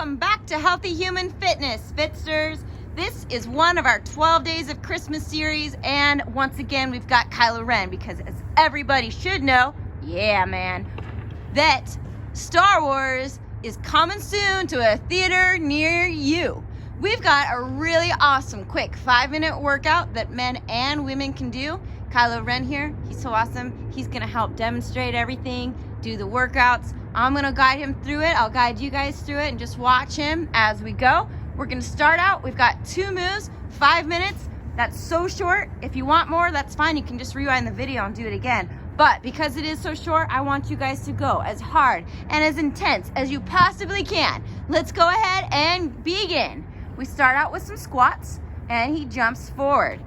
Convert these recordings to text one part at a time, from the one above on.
welcome back to Healthy Human Fitness, Fitsters. This is one of our 12 Days of Christmas series, and once again, we've got Kylo Ren, because as everybody should know, yeah, man, that Star Wars is coming soon to a theater near you. We've got a really awesome, quick 5-minute workout that men and women can do. Kylo Ren here, he's so awesome. He's gonna help demonstrate everything, do the workouts. I'm gonna guide him through it. I'll guide you guys through it and just watch him as we go. We're gonna start out, we've got 2 moves, 5 minutes. That's so short. If you want more, that's fine. You can just rewind the video and do it again. But because it is so short, I want you guys to go as hard and as intense as you possibly can. Let's go ahead and begin. We start out with some squats, and he jumps forward.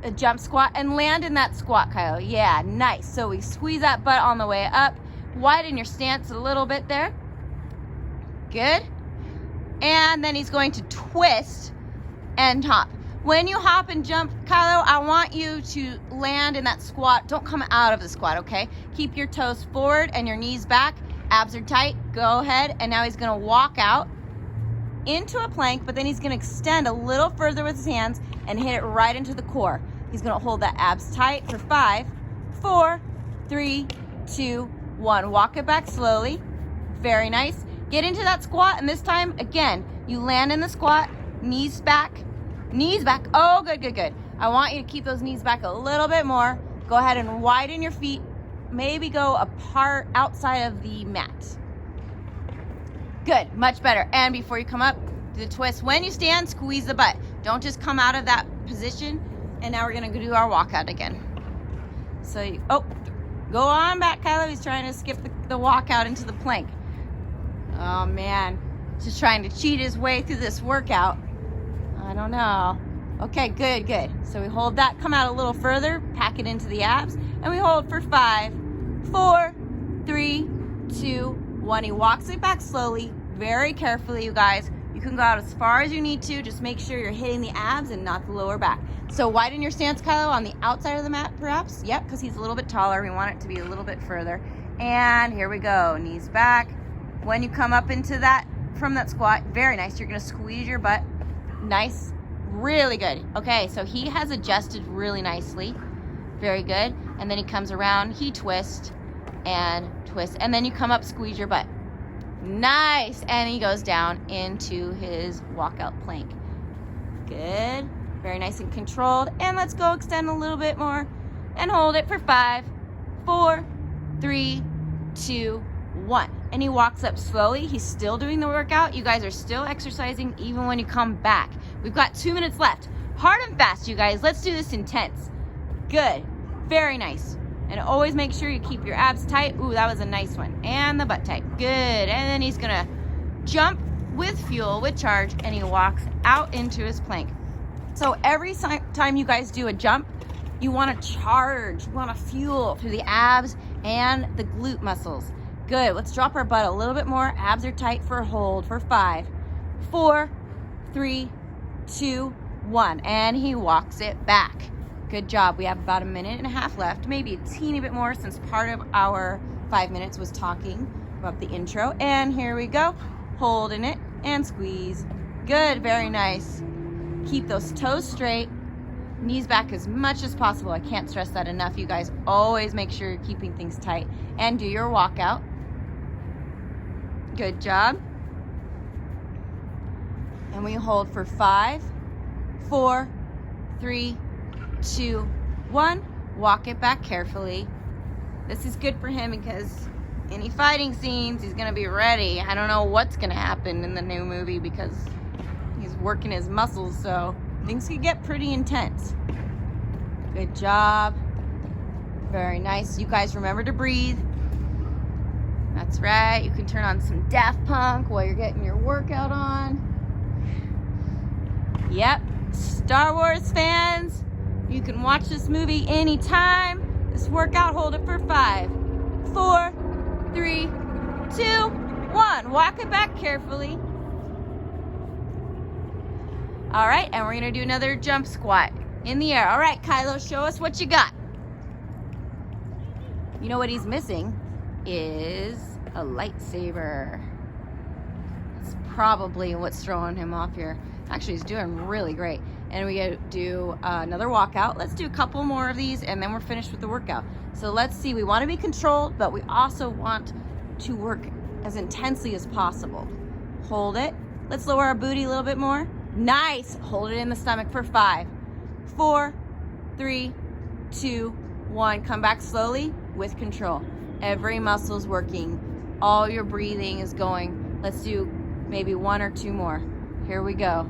A jump squat and land in that squat, Kylo. Yeah, nice. So we squeeze that butt on the way up. Widen your stance a little bit there. Good. And then he's going to twist and hop. When you hop and jump, Kylo, I want you to land in that squat. Don't come out of the squat, okay? Keep your toes forward and your knees back. Abs are tight. Go ahead. And now he's going to walk out into a plank, but then he's going to extend a little further with his hands and hit it right into the core. He's going to hold that abs tight for 5, 4, 3, 2, 1. Walk it back slowly. Very nice. Get into that squat, and this time, again, you land in the squat, knees back. Knees back. Oh, good, good, good. I want you to keep those knees back a little bit more. Go ahead and widen your feet. Maybe go apart outside of the mat. Good, much better. And before you come up, do the twist. When you stand, squeeze the butt. Don't just come out of that position. And now we're gonna do our walkout again. So, go on back, Kylo. He's trying to skip the walkout into the plank. Oh man, just trying to cheat his way through this workout. I don't know. Okay, good, good. So we hold that, come out a little further, pack it into the abs, and we hold for 5, 4, 3, 2, 1. He walks it back slowly, very carefully, you guys. You can go out as far as you need to. Just make sure you're hitting the abs and not the lower back. So widen your stance, Kylo, on the outside of the mat, perhaps. Yep, because he's a little bit taller. We want it to be a little bit further. And here we go, knees back. When you come up into that, from that squat, very nice. You're gonna squeeze your butt. Nice, really good. Okay, so he has adjusted really nicely. Very good. And then he comes around, he twists, and then you come up, squeeze your butt. Nice. And he goes down into his walkout plank. Good. Very nice and controlled. And let's go extend a little bit more and hold it for 5, 4, 3, 2, 1. And he walks up slowly. He's still doing the workout. You guys are still exercising even when you come back. We've got 2 minutes left. Hard and fast, you guys. Let's do this intense. Good. Very nice. And always make sure you keep your abs tight. Ooh, that was a nice one. And the butt tight. Good. And then he's going to jump with fuel, with charge, and he walks out into his plank. So every time you guys do a jump, you want to charge. You want to fuel through the abs and the glute muscles. Good. Let's drop our butt a little bit more. Abs are tight for a hold for 5, 4, 3, 2, 1. And he walks it back. Good job. We have about 1.5 minutes left, maybe a teeny bit more, since part of our 5 minutes was talking about the intro. And here we go. Holding it and squeeze. Good. Very nice. Keep those toes straight. Knees back as much as possible. I can't stress that enough. You guys always make sure you're keeping things tight. And do your walkout. Good job. And we hold for 5, 4, 3, 2, 1. Walk it back carefully. This is good for him because any fighting scenes, he's gonna be ready. I don't know what's gonna happen in the new movie because he's working his muscles, so things could get pretty intense. Good job. Very nice. You guys remember to breathe. That's right. You can turn on some Daft Punk while you're getting your workout on. Yep. Star Wars fans, you can watch this movie anytime. This workout, hold it for 5, 4, 3, 2, 1. Walk it back carefully. All right, and we're gonna do another jump squat in the air. All right, Kylo, show us what you got. You know what he's missing is a lightsaber. That's probably what's throwing him off here. Actually, he's doing really great. And we gotta do another walkout. Let's do a couple more of these and then we're finished with the workout. So let's see, we wanna be controlled, but we also want to work as intensely as possible. Hold it. Let's lower our booty a little bit more. Nice. Hold it in the stomach for 5, 4, 3, 2, 1. Come back slowly with control. Every muscle's working. All your breathing is going. Let's do maybe 1 or 2 more. Here we go.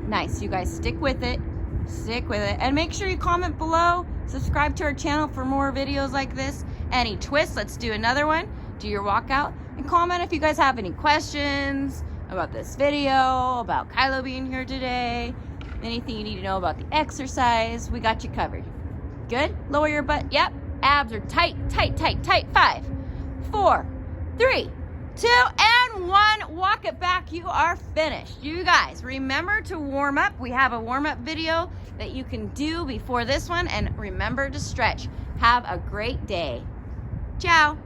Nice. You guys stick with it. Stick with it. And make sure you comment below. Subscribe to our channel for more videos like this. Any twists? Let's do another one. Do your walkout. And comment if you guys have any questions about this video, about Kylo being here today, anything you need to know about the exercise. We got you covered. Good? Lower your butt. Yep. Abs are tight, tight, tight, tight. 5, 4, 3, 2, and 1. Walk it back. You are finished. You guys, remember to warm up. We have a warm-up video that you can do before this one. And remember to stretch. Have a great day. Ciao.